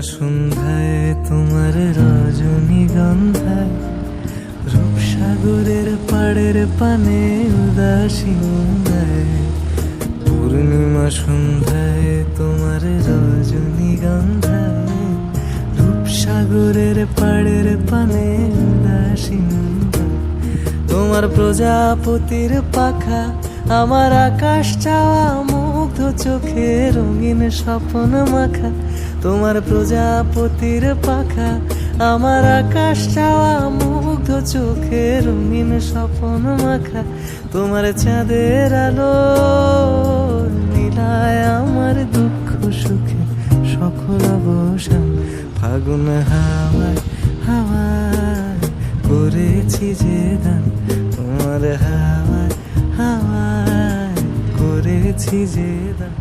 সন্ধ্যায় তোমার রজনীগন্ধায় রূপসাগরের পাড়ের পানে উদাসীনায়। পূর্ণিমা সন্ধ্যায় তোমার রজনীগন্ধায় রূপসাগরের পাড়ের পানে উদাসীনায়। তোমার প্রজাপতির পাখা আমার আকাশ চাওয়া মুগ্ধ চোখে রঙিন স্বপ্ন মাখা। তোমার প্রজাপতির পাখা আমার আকাশ চাওয়া মুগ্ধ চোখে রঙিন স্বপ্ন মাখা। তোমার চাঁদের আলো নীলায় আমার দুঃখ সুখে সকল অবসান। ফাগুন হাওয়ায় হাওয়ায় করেছি যে দান, তোমার হাওয়ায় হাওয়ায় করেছি যে দান।